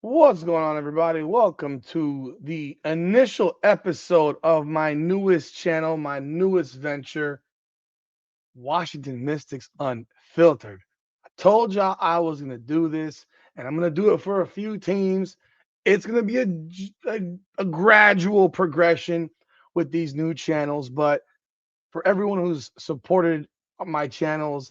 What's going on, everybody? Welcome to the initial episode of my newest channel, my newest venture, Washington Mystics Unfiltered. I told y'all I was going to do this, and I'm going to do it for a few teams. It's going to be a gradual progression with these new channels, but for everyone who's supported my channels,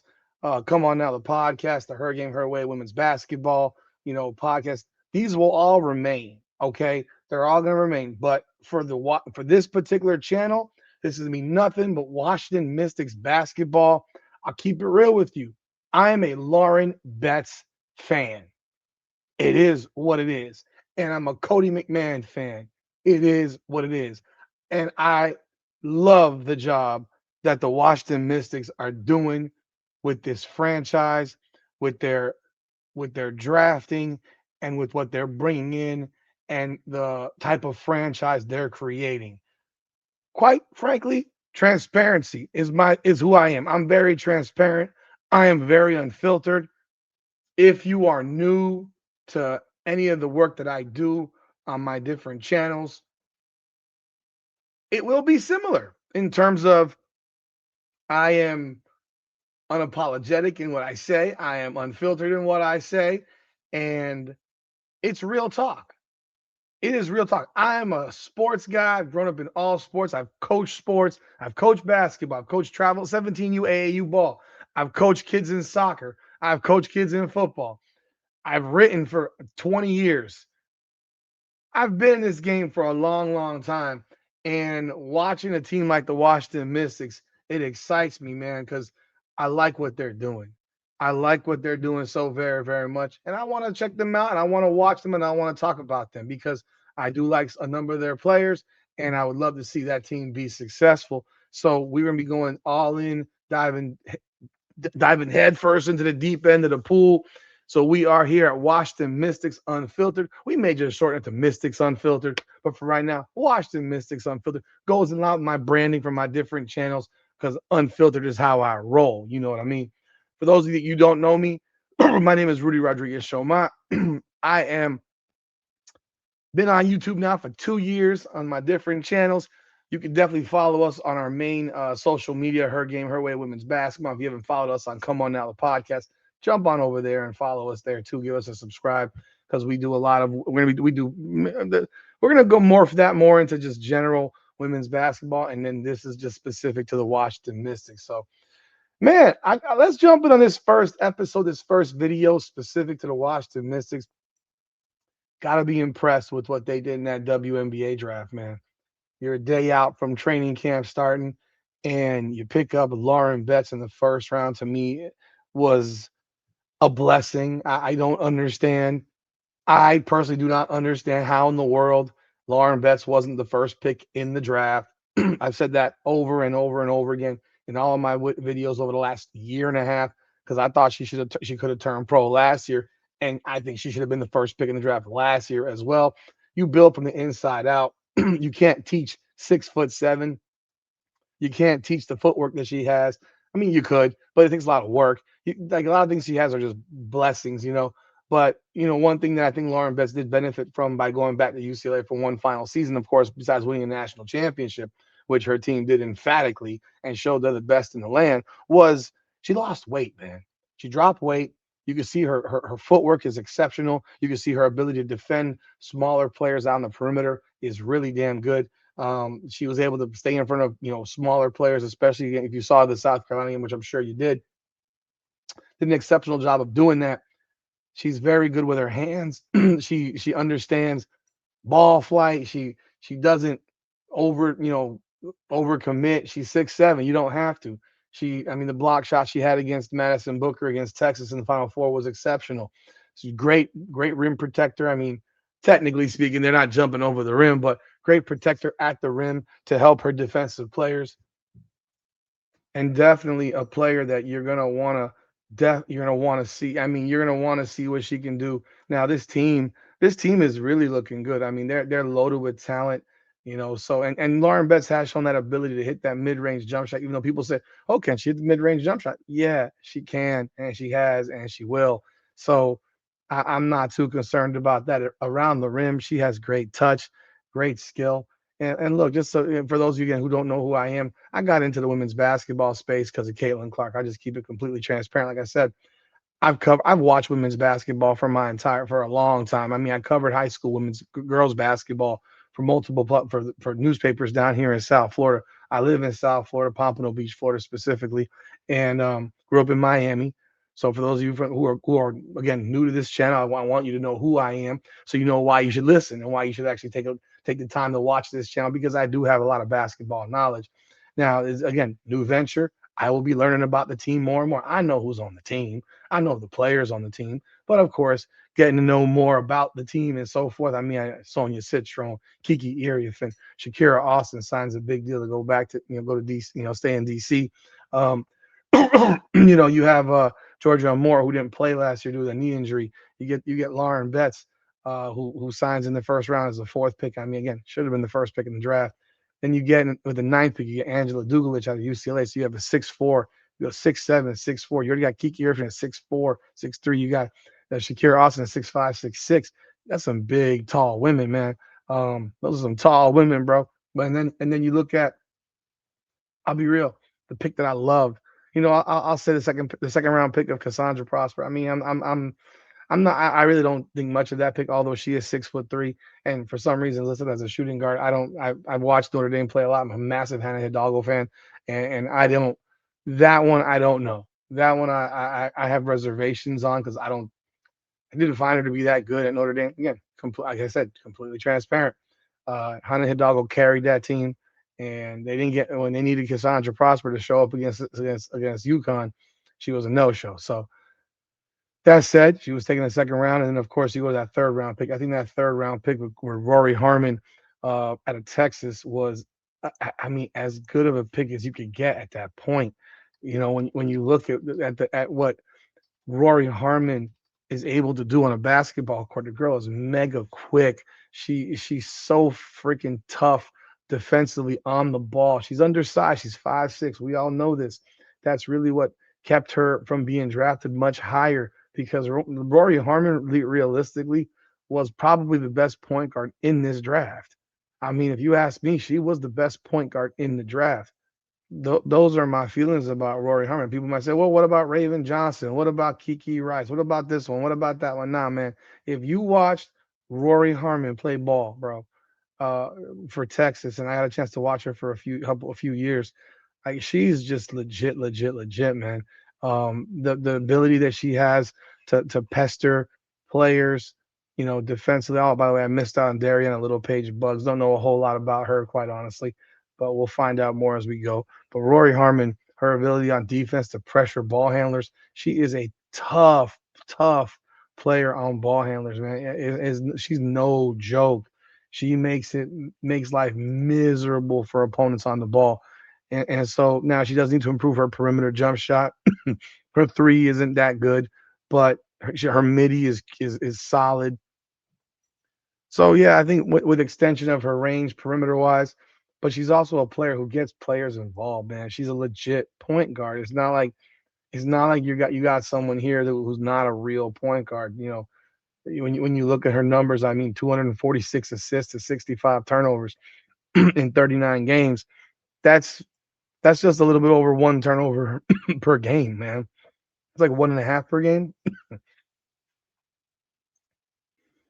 come on now, the podcast, the Her Game, Her Way, women's basketball, podcast. These will all remain. Okay, they're all going to remain. But for this particular channel, this is gonna be nothing but Washington Mystics basketball. I'll keep it real with you. I am a Lauren Betts fan. It is what it is, and I'm a Cody McMahon fan. It is what it is, and I love the job that the Washington Mystics are doing with this franchise, with their drafting, and with what they're bringing in, and the type of franchise they're creating. Quite frankly, transparency is who I am. I'm very transparent. I am very unfiltered. If you are new to any of the work that I do on my different channels, it will be similar in terms of I am unapologetic in what I say, I am unfiltered in what I say, and it's real talk. It is real talk. I am a sports guy. I've grown up in all sports. I've coached sports. I've coached basketball. I've coached travel, 17U AAU ball. I've coached kids in soccer. I've coached kids in football. I've written for 20 years. I've been in this game for a long, long time. And watching a team like the Washington Mystics, it excites me, man, because I like what they're doing. I like what they're doing so very, very much. And I want to check them out and I want to watch them and I want to talk about them because I do like a number of their players and I would love to see that team be successful. So we're going to be going all in, diving headfirst into the deep end of the pool. So we are here at Washington Mystics Unfiltered. We may just shorten it to Mystics Unfiltered, but for right now, Washington Mystics Unfiltered goes in lot my branding for my different channels because unfiltered is how I roll. You know what I mean? For those of you that you don't know me, my name is Rudy Rodriguez Shoma. I am been on YouTube now for 2 years on my different channels. You can definitely follow us on our main social media, Her Game, Her Way, Women's Basketball. If you haven't followed us on Come On Now, the podcast, jump on over there and follow us there too. Give us a subscribe because we do a lot of, we're going to go more for that more into just general women's basketball. And then this is just specific to the Washington Mystics. So, man, let's jump in on this first episode, this first video specific to the Washington Mystics. Got to be impressed with what they did in that WNBA draft, man. You're a day out from training camp starting, and you pick up Lauren Betts in the first round. To me, it was a blessing. I don't understand. I personally do not understand how in the world Lauren Betts wasn't the first pick in the draft. I've said that over and over and over again in all of my videos over the last year and a half because I thought she could have turned pro last year, and I think she should have been the first pick in the draft last year as well. You build from the inside out. You can't teach 6'7". You can't teach the footwork that she has. I mean, you could, but it takes a lot of work. Like a lot of things she has are just blessings. But one thing that I think Lauren Betts did benefit from by going back to UCLA for one final season, of course, besides winning a national championship, which her team did emphatically and showed they're the best in the land, was she lost weight, man. She dropped weight. You can see her footwork is exceptional. You can see her ability to defend smaller players out on the perimeter is really damn good. She was able to stay in front of smaller players, especially if you saw the South Carolina game, which I'm sure you did. Did an exceptional job of doing that. She's very good with her hands. she understands ball flight. She doesn't overcommit. She's 6'7". You don't have to. The block shot she had against Madison Booker against Texas in the Final Four was exceptional. She's great rim protector. Technically speaking, they're not jumping over the rim, but great protector at the rim to help her defensive players. And definitely a player that you're gonna want to see. You're gonna want to see what she can do. Now, this team is really looking good. They're loaded with talent. So and Lauren Betts has shown that ability to hit that mid-range jump shot. Even though people say, "Oh, can she hit the mid-range jump shot?" Yeah, she can, and she has, and she will. So I'm not too concerned about that. Around the rim, she has great touch, great skill. And look, just so for those of you again who don't know who I am, I got into the women's basketball space because of Caitlin Clark. I just keep it completely transparent. Like I said, I've watched women's basketball for a long time. I mean, I covered high school girls basketball for for newspapers down here in South Florida. I live in South Florida, Pompano Beach, Florida specifically, and grew up in Miami. So for those of you who are again new to this channel, I want you to know who I am, so you know why you should listen and why you should actually take the time to watch this channel because I do have a lot of basketball knowledge. Now, is again new venture. I will be learning about the team more and more. I know who's on the team. I know the players on the team, but of course, getting to know more about the team and so forth. I mean, Sonia Citron, Kiki Iriafen, Shakira Austin signs a big deal to go back to, go to DC, stay in DC. Um, you have Georgia Moore who didn't play last year due to a knee injury. You get Lauren Betts, who signs in the first round as the fourth pick. I mean, again, should have been the first pick in the draft. Then you get with the ninth pick, you get Angela Dugalich out of UCLA. So you have a 6'4", you go 6'7", 6'4". You already got Kiki Irving at 6'4", 6'3". You got Shakira Austin at 6'5", 6'6". That's some big, tall women, man. Those are some tall women, bro. But and then you look at, I'll be real, the pick that I loved. I'll say the second round pick of Cassandra Prosper. I mean, I'm not. I really don't think much of that pick, although she is 6'3", and for some reason listed as a shooting guard. I don't. I've watched Notre Dame play a lot. I'm a massive Hannah Hidalgo fan, and I don't. That one I don't know. That one I have reservations on because I didn't find her to be that good at Notre Dame. Again, like I said, completely transparent. Hannah Hidalgo carried that team, and they didn't get when they needed Cassandra Prosper to show up against UConn. She was a no show. So that said, she was taking the second round, and then of course you go to that third round pick. I think that third round pick with Rory Harmon out of Texas was, I mean, as good of a pick as you could get at that point. When you look at what Rory Harmon is able to do on a basketball court. The girl is mega quick. She's so freaking tough defensively on the ball. She's undersized. She's 5'6". We all know this. That's really what kept her from being drafted much higher because Rory Harmon realistically was probably the best point guard in this draft. I mean, if you ask me, she was the best point guard in the draft. Those are my feelings about Rory Harmon. People might say, well, what about Raven Johnson? What about Kiki Rice? What about this one? What about that one? Nah, man. If you watched Rory Harmon play ball, bro, uh, for Texas, and I had a chance to watch her for a few years, like she's just legit, legit, legit, man. The ability that she has to pester players, defensively. Oh, by the way, I missed out on Dariana Little Page Bugs. Don't know a whole lot about her, quite honestly, but we'll find out more as we go. But Rory Harmon, her ability on defense to pressure ball handlers, she is a tough, tough player on ball handlers, man. She's no joke. She makes life miserable for opponents on the ball. And so now she does need to improve her perimeter jump shot. Her three isn't that good, but her midi is solid. So yeah, I think with extension of her range perimeter wise, but she's also a player who gets players involved, man. She's a legit point guard. It's not like you got someone here who's not a real point guard. When you look at her numbers, I mean, 246 assists to 65 turnovers in 39 games. That's that's just a little bit over one turnover per game, man. It's like 1.5 per game.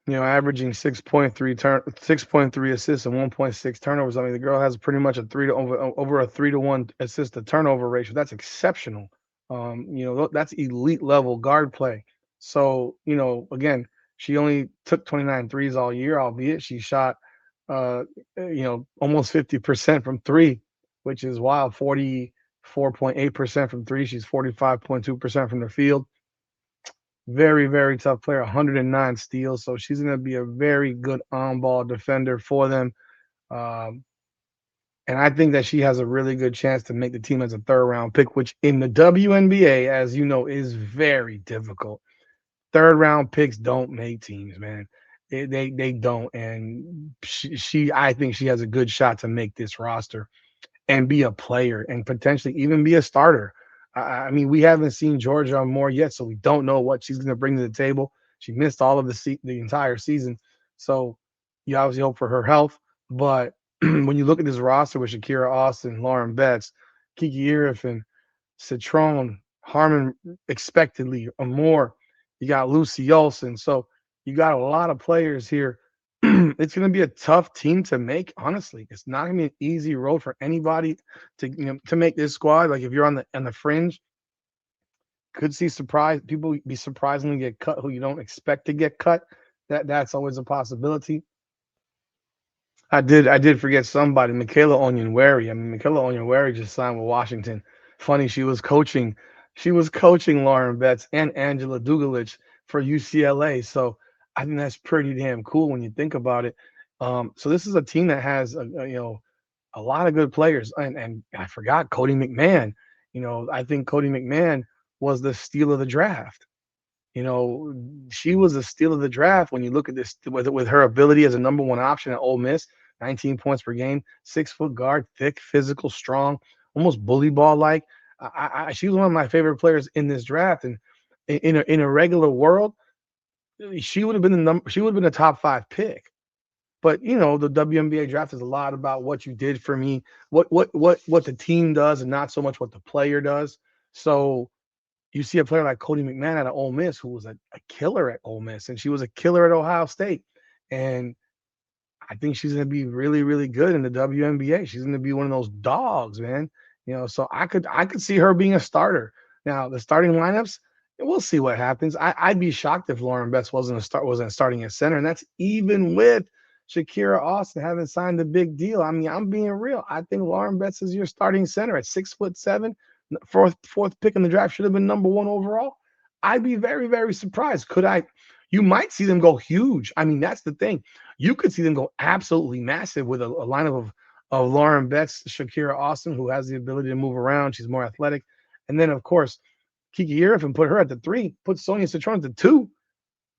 Averaging 6.3 assists and 1.6 turnovers. I mean, the girl has pretty much a over a 3-to-1 assist to turnover ratio. That's exceptional. That's elite level guard play. So, again, she only took 29 threes all year, albeit she shot almost 50% from three, which is wild. 44.8% from three. She's 45.2% from the field. Very, very tough player, 109 steals. So she's going to be a very good on ball defender for them. Um, and I think that she has a really good chance to make the team as a third round pick, which in the WNBA, as you know, is very difficult. Third round picks don't make teams, man. They don't. And I think she has a good shot to make this roster and be a player and potentially even be a starter. I mean, we haven't seen Georgia Moore yet, so we don't know what she's going to bring to the table. She missed all of the entire season. So you obviously hope for her health. But when you look at this roster with Shakira Austin, Lauren Betts, Kiki Irifin, Citron, Harmon expectedly, or more. You got Lucy Olson. So you got a lot of players here. It's going to be a tough team to make. Honestly, it's not going to be an easy road for anybody to make this squad. Like if you're on the fringe, could see surprise people be surprisingly get cut who you don't expect to get cut. That's always a possibility. I did forget somebody, Michaela Onyenwere. I mean, Michaela Onyenwere just signed with Washington. Funny, she was coaching Lauren Betts and Angela Dugalich for UCLA. So I think that's pretty damn cool when you think about it. So this is a team that has a lot of good players, and I forgot Cody McMahon. I think Cody McMahon was the steal of the draft. You know, she was a steal of the draft when you look at this with her ability as a number one option at Ole Miss, 19 points per game, 6 foot guard, thick, physical, strong, almost bully ball like. She was one of my favorite players in this draft, and in a regular world, she would have been a top five pick. But the WNBA draft is a lot about what you did for me, what the team does, and not so much what the player does. So you see a player like Cody McMahon at Ole Miss, who was a killer at Ole Miss, and she was a killer at Ohio State. And I think she's going to be really, really good in the WNBA. She's going to be one of those dogs, man. So I could see her being a starter. Now the starting lineups, we'll see what happens. I'd be shocked if Lauren Betts wasn't starting at center, and that's even with Shakira Austin having signed a big deal. I mean, I'm being real. I think Lauren Betts is your starting center at 6'7", fourth pick in the draft, should have been number one overall. I'd be very, very surprised. Could I? You might see them go huge. I mean, that's the thing. You could see them go absolutely massive with a lineup of Lauren Betts, Shakira Austin, who has the ability to move around. She's more athletic. And then, of course, Kiki Irif put her at the 3, put Sonia Citron at the 2.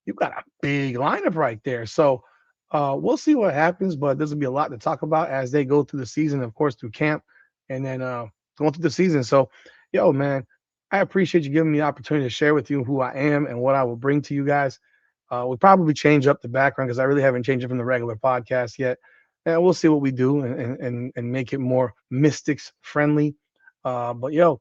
You got a big lineup right there. So we'll see what happens, but there's going to be a lot to talk about as they go through the season, of course, through camp and then going through the season. So, yo, man, I appreciate you giving me the opportunity to share with you who I am and what I will bring to you guys. We'll probably change up the background because I really haven't changed it from the regular podcast yet. And we'll see what we do and make it more mystics friendly. But yo,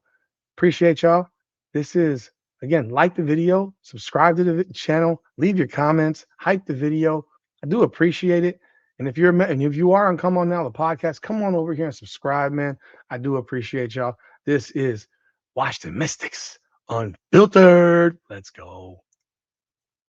appreciate y'all. This is again, like the video, subscribe to the channel, leave your comments, hype the video. I do appreciate it. And if you are on Come On Now, the podcast, come on over here and subscribe, man. I do appreciate y'all. This is Watch the Mystics Unfiltered. Let's go.